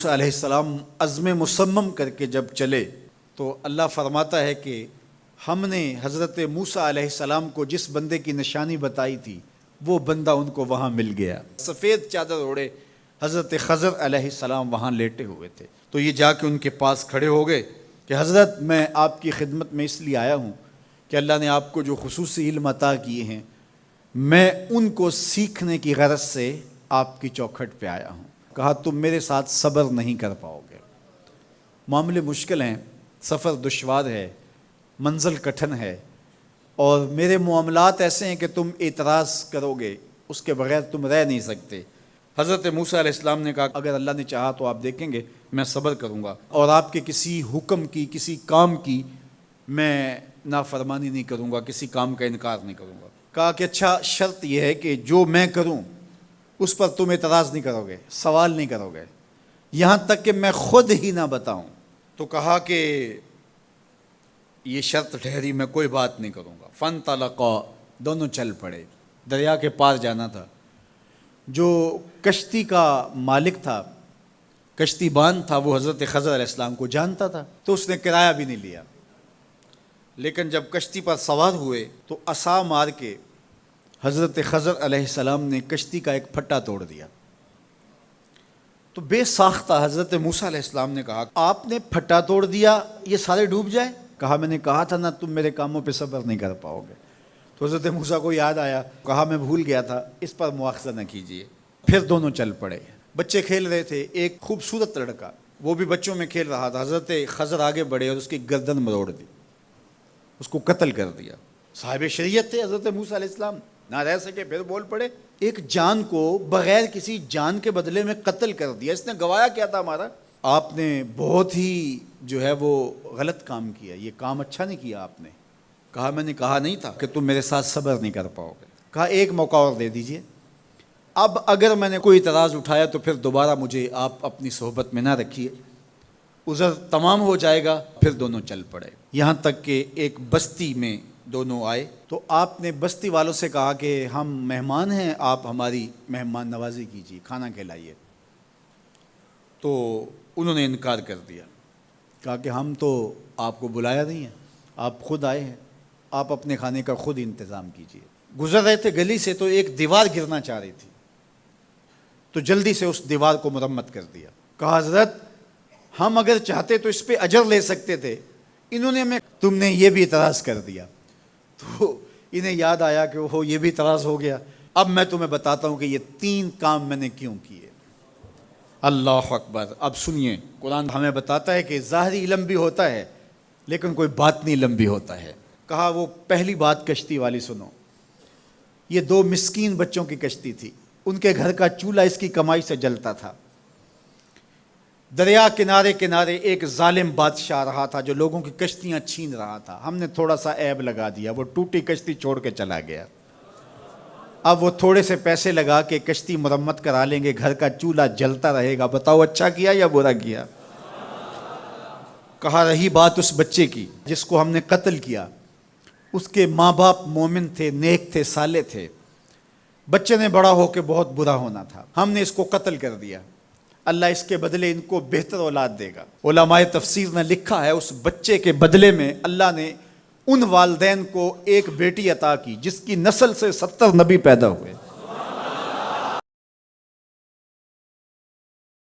موسیٰ علیہ السلام عزم مصمم کر کے جب چلے تو اللہ فرماتا ہے کہ ہم نے حضرت موسیٰ علیہ السلام کو جس بندے کی نشانی بتائی تھی وہ بندہ ان کو وہاں مل گیا۔ سفید چادر اوڑھے حضرت خضر علیہ السلام وہاں لیٹے ہوئے تھے، تو یہ جا کے ان کے پاس کھڑے ہو گئے کہ حضرت میں آپ کی خدمت میں اس لیے آیا ہوں کہ اللہ نے آپ کو جو خصوصی علم عطا کیے ہیں میں ان کو سیکھنے کی غرض سے آپ کی چوکھٹ پہ آیا ہوں۔ کہا تم میرے ساتھ صبر نہیں کر پاؤ گے، معاملے مشکل ہیں، سفر دشوار ہے، منزل کٹھن ہے، اور میرے معاملات ایسے ہیں کہ تم اعتراض کرو گے اس کے بغیر تم رہ نہیں سکتے۔ حضرت موسیٰ علیہ السلام نے کہا اگر اللہ نے چاہا تو آپ دیکھیں گے میں صبر کروں گا اور آپ کے کسی حکم کی کسی کام کی میں نافرمانی نہیں کروں گا، کسی کام کا انکار نہیں کروں گا۔ کہا کہ اچھا شرط یہ ہے کہ جو میں کروں اس پر تم اعتراض نہیں کرو گے، سوال نہیں کرو گے، یہاں تک کہ میں خود ہی نہ بتاؤں۔ تو کہا کہ یہ شرط ٹھہری، میں کوئی بات نہیں کروں گا۔ فانطلقا، دونوں چل پڑے، دریا کے پار جانا تھا۔ جو کشتی کا مالک تھا، کشتی بان تھا، وہ حضرت خضر علیہ السلام کو جانتا تھا تو اس نے کرایہ بھی نہیں لیا، لیکن جب کشتی پر سوار ہوئے تو عصا مار کے حضرت خضر علیہ السلام نے کشتی کا ایک پھٹا توڑ دیا۔ تو بے ساختہ حضرت موسیٰ علیہ السلام نے کہا آپ نے پھٹا توڑ دیا، یہ سارے ڈوب جائے؟ کہا میں نے کہا تھا نا تم میرے کاموں پہ صبر نہیں کر پاؤ گے۔ تو حضرت موسیٰ کو یاد آیا، کہا میں بھول گیا تھا، اس پر مواخذہ نہ کیجیے۔ پھر دونوں چل پڑے، بچے کھیل رہے تھے، ایک خوبصورت لڑکا وہ بھی بچوں میں کھیل رہا تھا۔ حضرت خضر آگے بڑھے اور اس کی گردن مروڑ دی، اس کو قتل کر دیا۔ صاحب شریعت تھے حضرت موسیٰ علیہ السلام، نہ رہ سکے، پھر بول پڑے ایک جان کو بغیر کسی جان کے بدلے میں قتل کر دیا، اس نے گوایا کیا تھا ہمارا؟ آپ نے بہت ہی جو ہے وہ غلط کام کیا، یہ کام اچھا نہیں کیا آپ نے۔ کہا میں نے کہا نہیں تھا کہ تم میرے ساتھ صبر نہیں کر پاؤ گے۔ کہا ایک موقع اور دے دیجئے، اب اگر میں نے کوئی اعتراض اٹھایا تو پھر دوبارہ مجھے آپ اپنی صحبت میں نہ رکھیے، عذر تمام ہو جائے گا۔ پھر دونوں چل پڑے، یہاں تک کہ ایک بستی میں دونوں آئے تو آپ نے بستی والوں سے کہا کہ ہم مہمان ہیں، آپ ہماری مہمان نوازی کیجیے، کھانا کھلائیے۔ تو انہوں نے انکار کر دیا، کہا کہ ہم تو آپ کو بلایا نہیں ہے، آپ خود آئے ہیں، آپ اپنے کھانے کا خود انتظام کیجیے۔ گزر رہے تھے گلی سے تو ایک دیوار گرنا چاہ رہی تھی، تو جلدی سے اس دیوار کو مرمت کر دیا۔ کہا حضرت ہم اگر چاہتے تو اس پہ اجر لے سکتے تھے، انہوں نے ہمیں، تم نے یہ بھی اعتراض کر دیا۔ تو انہیں یاد آیا کہ وہ یہ بھی اعتراض ہو گیا، اب میں تمہیں بتاتا ہوں کہ یہ 3 کام میں نے کیوں کیے۔ اللہ اکبر۔ اب سنیے، قرآن ہمیں بتاتا ہے کہ ظاہری علم بھی ہوتا ہے لیکن کوئی باطنی علم بھی ہوتا ہے۔ کہا وہ پہلی بات کشتی والی سنو، یہ 2 مسکین بچوں کی کشتی تھی، ان کے گھر کا چولہا اس کی کمائی سے جلتا تھا۔ دریا کنارے کنارے ایک ظالم بادشاہ رہا تھا جو لوگوں کی کشتیاں چھین رہا تھا، ہم نے تھوڑا سا عیب لگا دیا، وہ ٹوٹی کشتی چھوڑ کے چلا گیا۔ اب وہ تھوڑے سے پیسے لگا کے کشتی مرمت کرا لیں گے، گھر کا چولہا جلتا رہے گا، بتاؤ اچھا کیا یا برا کیا؟ کہا رہی بات اس بچے کی جس کو ہم نے قتل کیا، اس کے ماں باپ مومن تھے، نیک تھے، صالح تھے، بچے نے بڑا ہو کے بہت برا ہونا تھا، ہم نے اس کو قتل کر دیا، اللہ اس کے بدلے ان کو بہتر اولاد دے گا۔ علماء تفسیر نے لکھا ہے اس بچے کے بدلے میں اللہ نے ان والدین کو ایک بیٹی عطا کی جس کی نسل سے 70 نبی پیدا ہوئے۔